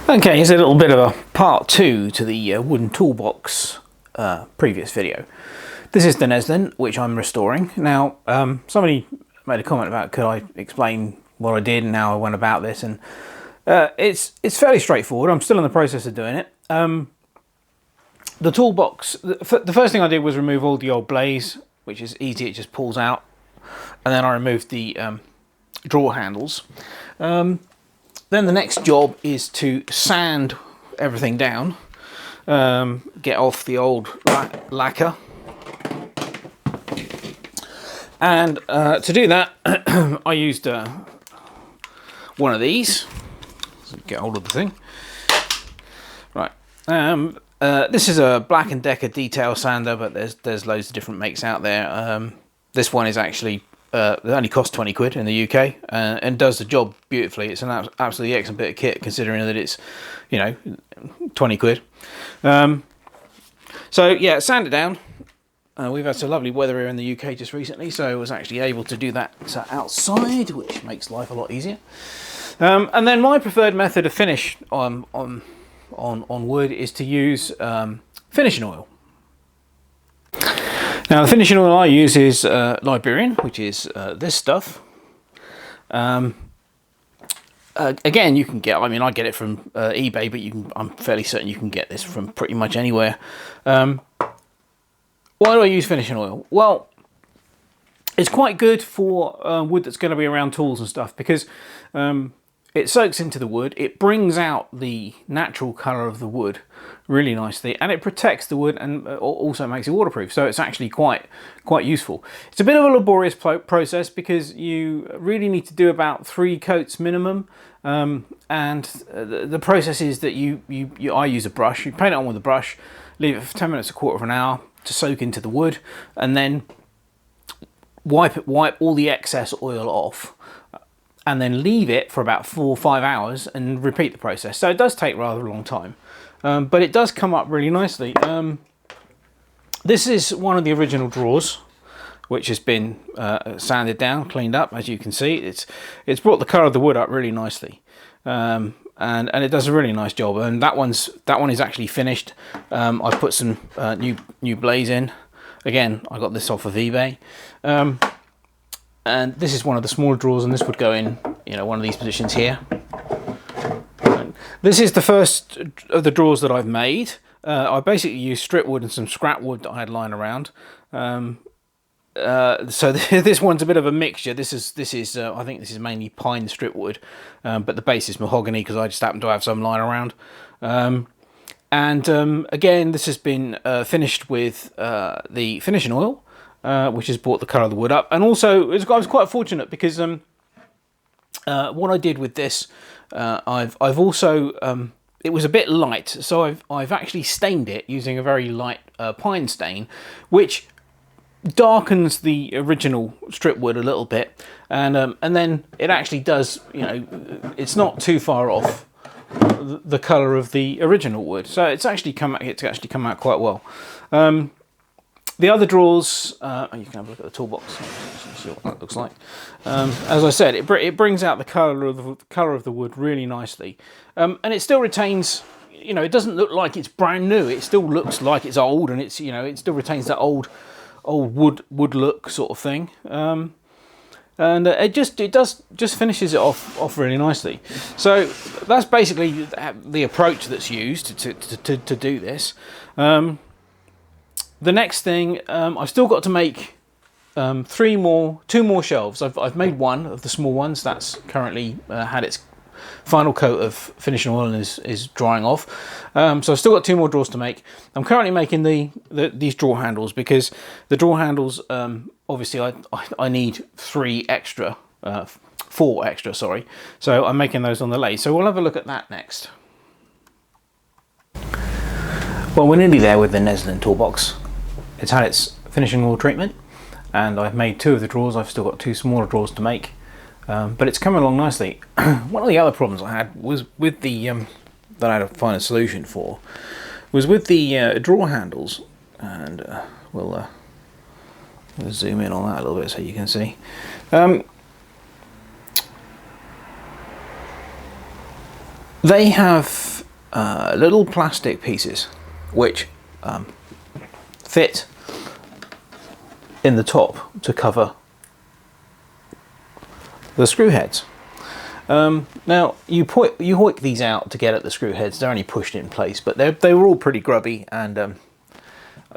Okay, here's a little bit of a part 2 to the wooden toolbox previous video. This is the Neslein, which I'm restoring. Now, somebody made a comment about could I explain what I did and how I went about this, and it's fairly straightforward. I'm still in the process of doing it. The toolbox, the first thing I did was remove all the old blaze, which is easy, it just pulls out, and then I removed the drawer handles. Then the next job is to sand everything down, get off the old lacquer, and to do that I used one of these. So get hold of the thing. Right, this is a Black & Decker detail sander, but there's loads of different makes out there. This one is actually it only costs 20 quid in the UK and does the job beautifully. It's an absolutely excellent bit of kit, considering that it's, 20 quid. So yeah, sand it down. We've had some lovely weather here in the UK just recently, so I was actually able to do that outside, which makes life a lot easier. And then my preferred method of finish on wood is to use finishing oil. Now, the finishing oil I use is Liberian, which is this stuff. Again, you can get, I get it from eBay, but I'm fairly certain you can get this from pretty much anywhere. Why do I use finishing oil? Well, it's quite good for wood that's going to be around tools and stuff, because it soaks into the wood, it brings out the natural colour of the wood really nicely, and it protects the wood and also makes it waterproof, so it's actually quite useful. It's a bit of a laborious process because you really need to do about 3 coats minimum, and the process is that I use a brush. You paint it on with a brush, leave it for 10 minutes, a quarter of an hour to soak into the wood, and then wipe all the excess oil off, and then leave it for about 4 or 5 hours and repeat the process. So it does take rather a long time, but it does come up really nicely. This is one of the original drawers, which has been sanded down, cleaned up. As you can see, it's brought the colour of the wood up really nicely, and it does a really nice job. And that one is actually finished. I put some new blaze in. Again, I got this off of eBay. And this is one of the smaller drawers, and this would go in, one of these positions here. And this is the first of the drawers that I've made. I basically used strip wood and some scrap wood that I had lying around. So this one's a bit of a mixture. This is I think this is mainly pine strip wood, but the base is mahogany because I just happen to have some lying around. Again, this has been finished with the finishing oil, which has brought the colour of the wood up. And also, I was quite fortunate because what I did with this, I've also, it was a bit light, so I've actually stained it using a very light pine stain, which darkens the original strip wood a little bit, and then it actually does, it's not too far off the colour of the original wood, so it's actually come out quite well. The other drawers, you can have a look at the toolbox, see what that looks like. As I said, it brings out the colour of the wood really nicely, and it still retains. It doesn't look like it's brand new. It still looks like it's old, and it still retains that old wood look sort of thing. And it just finishes it off really nicely. So that's basically the approach that's used to do this. The next thing, I've still got to make 2 more shelves. I've made one of the small ones that's currently had its final coat of finishing oil and is drying off. So I've still got 2 more drawers to make. I'm currently making these drawer handles because the drawer handles, obviously I need 4 extra, sorry. So I'm making those on the lathe. So we'll have a look at that next. Well, we're nearly there with the Neslein Toolbox. It's had its finishing oil treatment, and I've made 2 of the drawers. I've still got 2 smaller drawers to make, but it's coming along nicely. One of the other problems I had was with the that I had to find a solution for was with the drawer handles, and we'll zoom in on that a little bit so you can see. They have little plastic pieces which fit in the top to cover the screw heads. Now you hoik these out to get at the screw heads. They're only pushed in place, but they were all pretty grubby, and I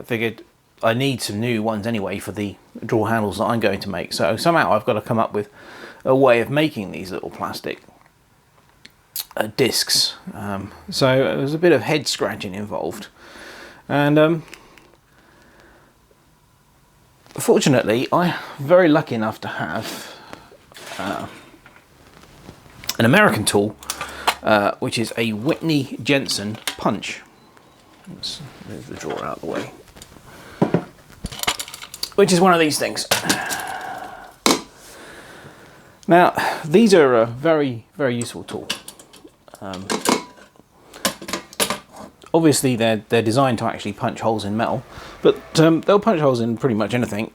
figured I need some new ones anyway for the drawer handles that I'm going to make. So somehow I've got to come up with a way of making these little plastic discs. So there was a bit of head scratching involved, and fortunately I'm very lucky enough to have an American tool, which is a Whitney Jensen punch. Let's move the drawer out of the way. Which is one of these things. Now, these are a very, very useful tool. Obviously, they're designed to actually punch holes in metal, but they'll punch holes in pretty much anything.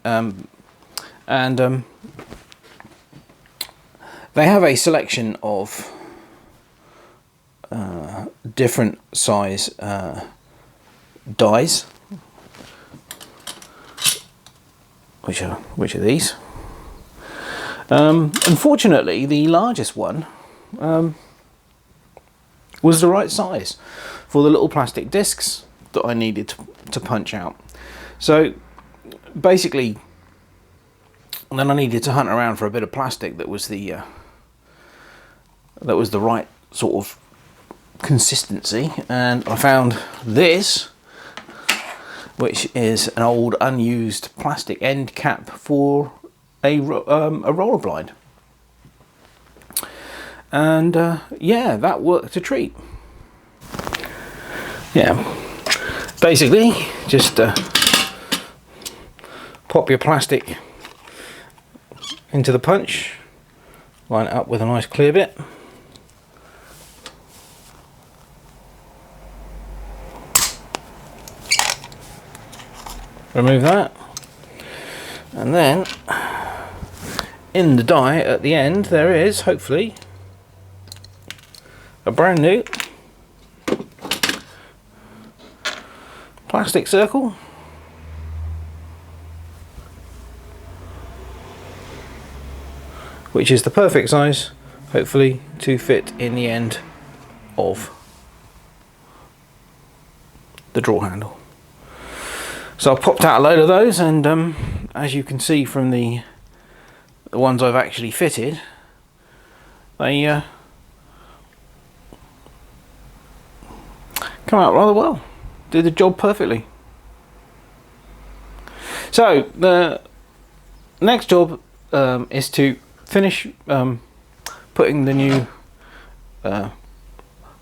They have a selection of different size dies, which are these. Unfortunately, the largest one was the right size for the little plastic discs that I needed to punch out. So basically, then I needed to hunt around for a bit of plastic that was the right sort of consistency, and I found this, which is an old unused plastic end cap for a roller blind, and yeah, that worked a treat. Yeah, basically just pop your plastic into the punch, line it up with a nice clear bit, remove that, and then in the die at the end there is hopefully a brand new plastic circle, which is the perfect size, hopefully, to fit in the end of the drawer handle. So I've popped out a load of those, and as you can see from the ones I've actually fitted, they come out rather well. Did the job perfectly. So the next job is to finish putting the new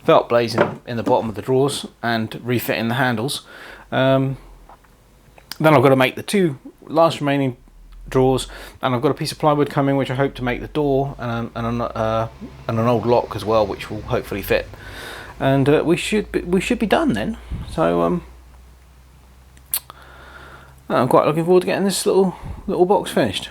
felt blades in the bottom of the drawers and refitting the handles. Then I've got to make the two last remaining drawers, and I've got a piece of plywood coming which I hope to make the door, and an old lock as well, which will hopefully fit. And we should be done then. So I'm quite looking forward to getting this little box finished.